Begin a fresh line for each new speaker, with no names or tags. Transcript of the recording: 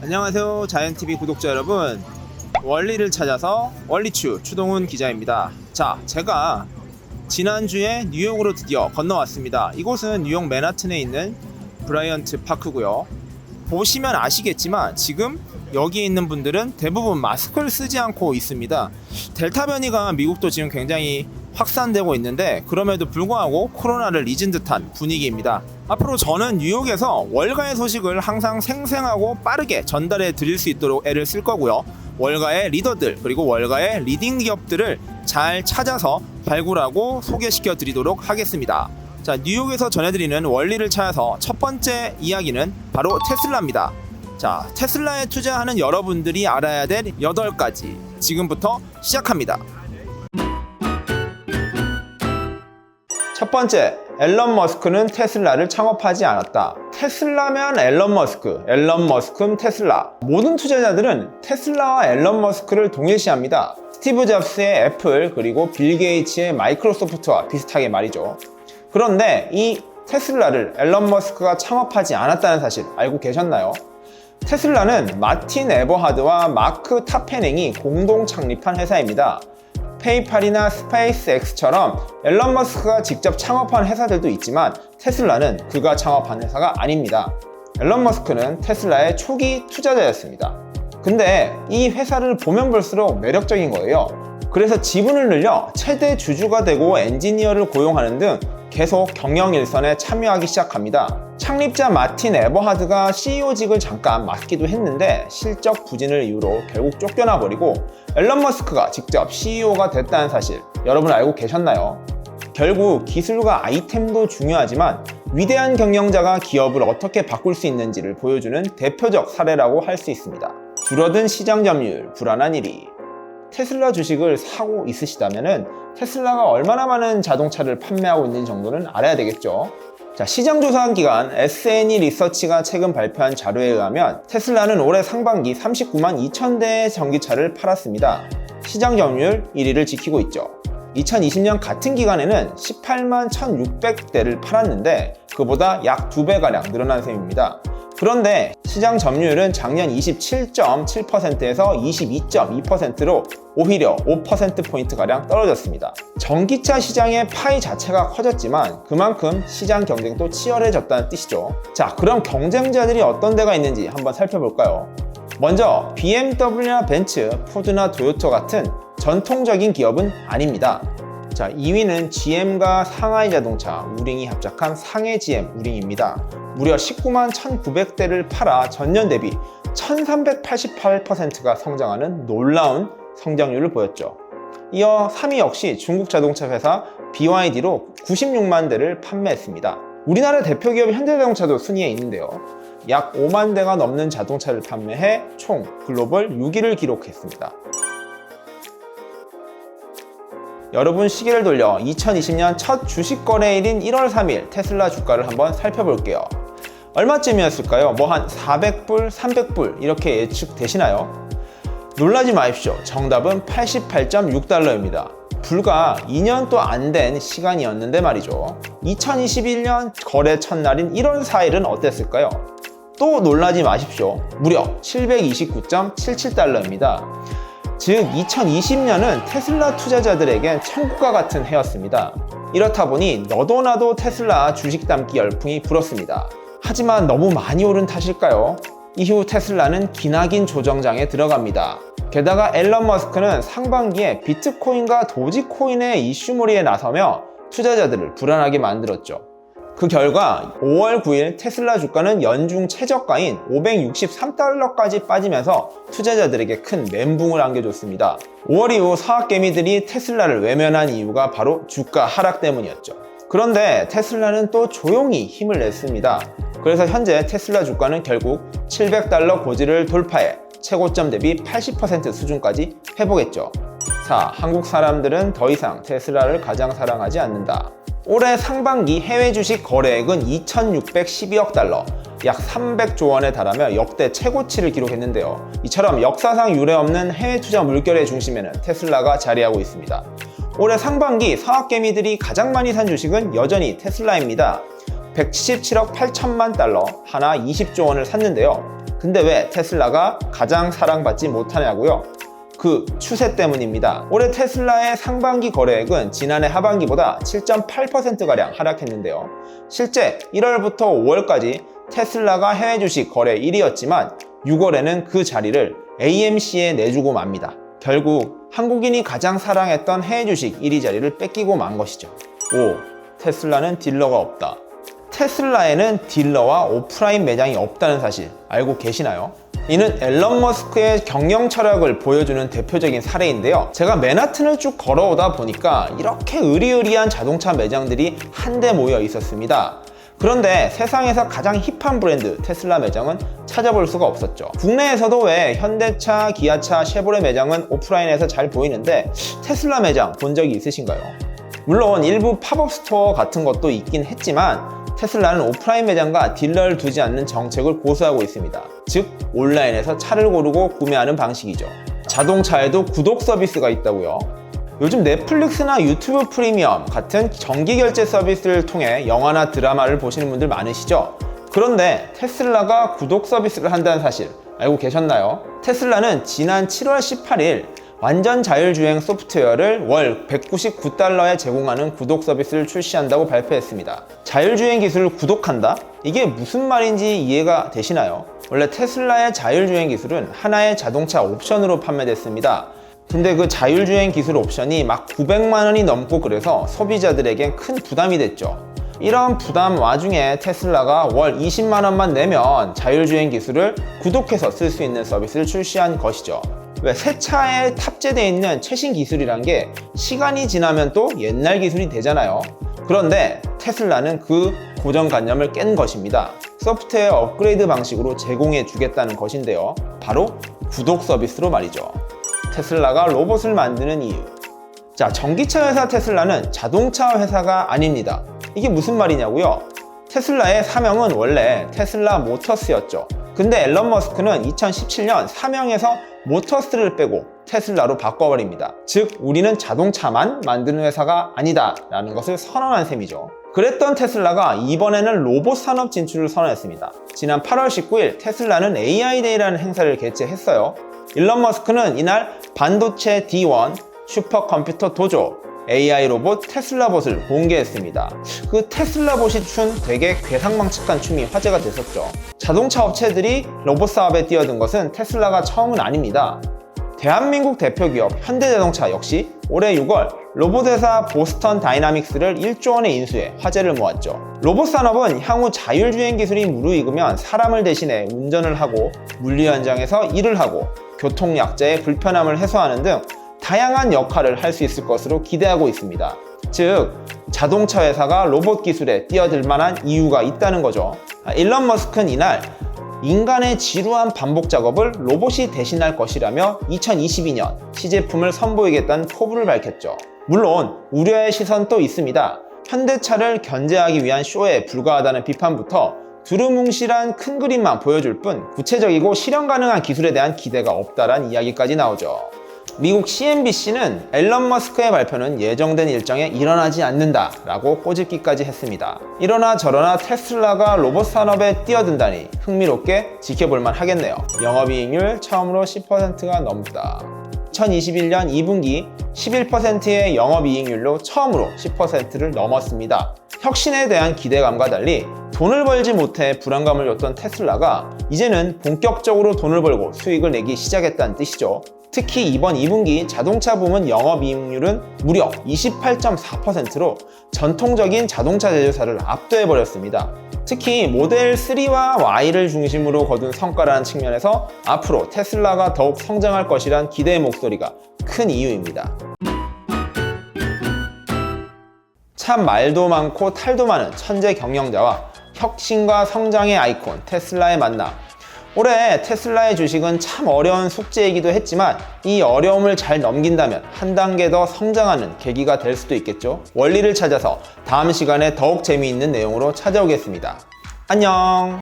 안녕하세요, 자연TV 구독자 여러분. 원리를 찾아서 원리추 추동훈 기자입니다. 자, 제가 지난주에 뉴욕으로 드디어 건너왔습니다. 이곳은 뉴욕 맨하튼에 있는 브라이언트 파크고요. 보시면 아시겠지만 지금 여기에 있는 분들은 대부분 마스크를 쓰지 않고 있습니다. 델타 변이가 미국도 지금 굉장히 확산되고 있는데 그럼에도 불구하고 코로나를 잊은 듯한 분위기입니다. 앞으로 저는 뉴욕에서 월가의 소식을 항상 생생하고 빠르게 전달해 드릴 수 있도록 애를 쓸 거고요. 월가의 리더들 그리고 월가의 리딩 기업들을 잘 찾아서 발굴하고 소개시켜 드리도록 하겠습니다. 자, 뉴욕에서 전해드리는 원리를 찾아서 첫 번째 이야기는 바로 테슬라입니다. 자, 테슬라에 투자하는 여러분들이 알아야 될 8가지 지금부터 시작합니다. 첫 번째, 앨런 머스크는 테슬라를 창업하지 않았다. 테슬라면 앨런 머스크면 테슬라. 모든 투자자들은 테슬라와 앨런 머스크를 동일시합니다. 스티브 잡스의 애플 그리고 빌 게이츠의 마이크로소프트와 비슷하게 말이죠. 그런데 이 테슬라를 앨런 머스크가 창업하지 않았다는 사실 알고 계셨나요? 테슬라는 마틴 에버하드와 마크 타페냉이 공동 창립한 회사입니다. 페이팔이나 스페이스X처럼 앨런 머스크가 직접 창업한 회사들도 있지만 테슬라는 그가 창업한 회사가 아닙니다. 앨런 머스크는 테슬라의 초기 투자자였습니다. 근데 이 회사를 보면 볼수록 매력적인 거예요. 그래서 지분을 늘려 최대 주주가 되고 엔지니어를 고용하는 등 계속 경영 일선에 참여하기 시작합니다. 창립자 마틴 에버하드가 CEO직을 잠깐 맡기도 했는데 실적 부진을 이유로 결국 쫓겨나 버리고 앨런 머스크가 직접 CEO가 됐다는 사실 여러분 알고 계셨나요? 결국 기술과 아이템도 중요하지만 위대한 경영자가 기업을 어떻게 바꿀 수 있는지를 보여주는 대표적 사례라고 할 수 있습니다. 줄어든 시장 점유율, 불안한 1위. 테슬라 주식을 사고 있으시다면 테슬라가 얼마나 많은 자동차를 판매하고 있는 정도는 알아야 되겠죠. 자, 시장 조사한 기관 S&E 리서치가 최근 발표한 자료에 의하면 테슬라는 올해 상반기 39만 2천 대의 전기차를 팔았습니다. 시장 점유율 1위를 지키고 있죠. 2020년 같은 기간에는 18만 1,600대를 팔았는데 그보다 약 2배가량 늘어난 셈입니다. 그런데 시장 점유율은 작년 27.7%에서 22.2%로 오히려 5%포인트가량 떨어졌습니다. 전기차 시장의 파이 자체가 커졌지만 그만큼 시장 경쟁도 치열해졌다는 뜻이죠. 자, 그럼 경쟁자들이 어떤 데가 있는지 한번 살펴볼까요? 먼저 BMW나 벤츠, 포드나 도요타 같은 전통적인 기업은 아닙니다. 자, 2위는 GM과 상하이 자동차, 우링이 합작한 상해 GM 우링입니다. 무려 19만 1,900대를 팔아 전년 대비 1,388%가 성장하는 놀라운 성장률을 보였죠. 이어 3위 역시 중국 자동차 회사 BYD로 96만 대를 판매했습니다. 우리나라 대표 기업 현대자동차도 순위에 있는데요. 약 5만 대가 넘는 자동차를 판매해 총 글로벌 6위를 기록했습니다. 여러분 시계를 돌려 2020년 첫 주식 거래일인 1월 3일 테슬라 주가를 한번 살펴볼게요. 얼마쯤이었을까요? 뭐 한 400불, 300불 이렇게 예측되시나요? 놀라지 마십시오. 정답은 88.6달러입니다. 불과 2년도 안 된 시간이었는데 말이죠. 2021년 거래 첫날인 1월 4일은 어땠을까요? 또 놀라지 마십시오. 무려 729.77달러입니다. 즉 2020년은 테슬라 투자자들에겐 천국과 같은 해였습니다. 이렇다 보니 너도 나도 테슬라 주식 담기 열풍이 불었습니다. 하지만 너무 많이 오른 탓일까요? 이후 테슬라는 기나긴 조정장에 들어갑니다. 게다가 앨런 머스크는 상반기에 비트코인과 도지코인의 이슈몰이에 나서며 투자자들을 불안하게 만들었죠. 그 결과 5월 9일 테슬라 주가는 연중 최저가인 563달러까지 빠지면서 투자자들에게 큰 멘붕을 안겨줬습니다. 5월 이후 서학개미들이 테슬라를 외면한 이유가 바로 주가 하락 때문이었죠. 그런데 테슬라는 또 조용히 힘을 냈습니다. 그래서 현재 테슬라 주가는 결국 700달러 고지를 돌파해 최고점 대비 80% 수준까지 회복했죠. 자, 한국 사람들은 더 이상 테슬라를 가장 사랑하지 않는다. 올해 상반기 해외 주식 거래액은 2,612억 달러, 약 300조 원에 달하며 역대 최고치를 기록했는데요. 이처럼 역사상 유례없는 해외 투자 물결의 중심에는 테슬라가 자리하고 있습니다. 올해 상반기 서학개미들이 가장 많이 산 주식은 여전히 테슬라입니다. 177억 8천만 달러, 하나 20조 원을 샀는데요. 근데 왜 테슬라가 가장 사랑받지 못하냐고요? 그 추세 때문입니다. 올해 테슬라의 상반기 거래액은 지난해 하반기보다 7.8%가량 하락했는데요. 실제 1월부터 5월까지 테슬라가 해외 주식 거래 1위였지만 6월에는 그 자리를 AMC에 내주고 맙니다. 결국 한국인이 가장 사랑했던 해외 주식 1위 자리를 뺏기고 만 것이죠. 5. 테슬라는 딜러가 없다. 테슬라에는 딜러와 오프라인 매장이 없다는 사실 알고 계시나요? 이는 앨런 머스크의 경영 철학을 보여주는 대표적인 사례인데요. 제가 맨하튼을 쭉 걸어오다 보니까 이렇게 으리으리한 자동차 매장들이 한데 모여 있었습니다. 그런데 세상에서 가장 힙한 브랜드 테슬라 매장은 찾아볼 수가 없었죠. 국내에서도 왜 현대차, 기아차, 쉐보레 매장은 오프라인에서 잘 보이는데 테슬라 매장 본 적이 있으신가요? 물론 일부 팝업 스토어 같은 것도 있긴 했지만 테슬라는 오프라인 매장과 딜러를 두지 않는 정책을 고수하고 있습니다. 즉 온라인에서 차를 고르고 구매하는 방식이죠. 자동차에도 구독 서비스가 있다고요. 요즘 넷플릭스나 유튜브 프리미엄 같은 정기 결제 서비스를 통해 영화나 드라마를 보시는 분들 많으시죠? 그런데 테슬라가 구독 서비스를 한다는 사실 알고 계셨나요? 테슬라는 지난 7월 18일 완전 자율주행 소프트웨어를 월 $199에 제공하는 구독 서비스를 출시한다고 발표했습니다. 자율주행 기술을 구독한다? 이게 무슨 말인지 이해가 되시나요? 원래 테슬라의 자율주행 기술은 하나의 자동차 옵션으로 판매됐습니다. 근데 그 자율주행 기술 옵션이 막 900만 원이 넘고 그래서 소비자들에겐 큰 부담이 됐죠. 이런 부담 와중에 테슬라가 월 20만 원만 내면 자율주행 기술을 구독해서 쓸 수 있는 서비스를 출시한 것이죠. 왜 새 차에 탑재되어 있는 최신 기술이란 게 시간이 지나면 또 옛날 기술이 되잖아요. 그런데 테슬라는 그 고정관념을 깬 것입니다. 소프트웨어 업그레이드 방식으로 제공해 주겠다는 것인데요. 바로 구독 서비스로 말이죠. 테슬라가 로봇을 만드는 이유. 자, 전기차 회사 테슬라는 자동차 회사가 아닙니다. 이게 무슨 말이냐고요? 테슬라의 사명은 원래 테슬라 모터스였죠. 근데 앨런 머스크는 2017년 사명에서 모터스를 빼고 테슬라로 바꿔버립니다. 즉 우리는 자동차만 만드는 회사가 아니다 라는 것을 선언한 셈이죠. 그랬던 테슬라가 이번에는 로봇 산업 진출을 선언했습니다. 지난 8월 19일 테슬라는 AI 데이라는 행사를 개최했어요. 일론 머스크는 이날 반도체 D1 슈퍼컴퓨터 도조 AI 로봇 테슬라봇을 공개했습니다. 그 테슬라봇이 춘 되게 괴상망측한 춤이 화제가 됐었죠. 자동차 업체들이 로봇 사업에 뛰어든 것은 테슬라가 처음은 아닙니다. 대한민국 대표 기업 현대자동차 역시 올해 6월 로봇 회사 보스턴 다이나믹스를 1조 원에 인수해 화제를 모았죠. 로봇 산업은 향후 자율주행 기술이 무르익으면 사람을 대신해 운전을 하고 물리 현장에서 일을 하고 교통 약자의 불편함을 해소하는 등 다양한 역할을 할 수 있을 것으로 기대하고 있습니다. 즉, 자동차 회사가 로봇 기술에 뛰어들 만한 이유가 있다는 거죠. 일론 머스크는 이날 인간의 지루한 반복 작업을 로봇이 대신할 것이라며 2022년 시제품을 선보이겠다는 포부를 밝혔죠. 물론 우려의 시선도 있습니다. 현대차를 견제하기 위한 쇼에 불과하다는 비판부터 두루뭉실한 큰 그림만 보여줄 뿐 구체적이고 실현 가능한 기술에 대한 기대가 없다란 이야기까지 나오죠. 미국 CNBC는 앨런 머스크의 발표는 예정된 일정에 일어나지 않는다 라고 꼬집기까지 했습니다. 이러나 저러나 테슬라가 로봇 산업에 뛰어든다니 흥미롭게 지켜볼만 하겠네요. 영업이익률 처음으로 10%가 넘다. 2021년 2분기 11%의 영업이익률로 처음으로 10%를 넘었습니다. 혁신에 대한 기대감과 달리 돈을 벌지 못해 불안감을 줬던 테슬라가 이제는 본격적으로 돈을 벌고 수익을 내기 시작했다는 뜻이죠. 특히 이번 2분기 자동차 부문 영업이익률은 무려 28.4%로 전통적인 자동차 제조사를 압도해버렸습니다. 특히 모델 3와 Y를 중심으로 거둔 성과라는 측면에서 앞으로 테슬라가 더욱 성장할 것이란 기대의 목소리가 큰 이유입니다. 참 말도 많고 탈도 많은 천재 경영자와 혁신과 성장의 아이콘 테슬라의 만남. 올해 테슬라의 주식은 참 어려운 숙제이기도 했지만 이 어려움을 잘 넘긴다면 한 단계 더 성장하는 계기가 될 수도 있겠죠. 원리를 찾아서 다음 시간에 더욱 재미있는 내용으로 찾아오겠습니다. 안녕.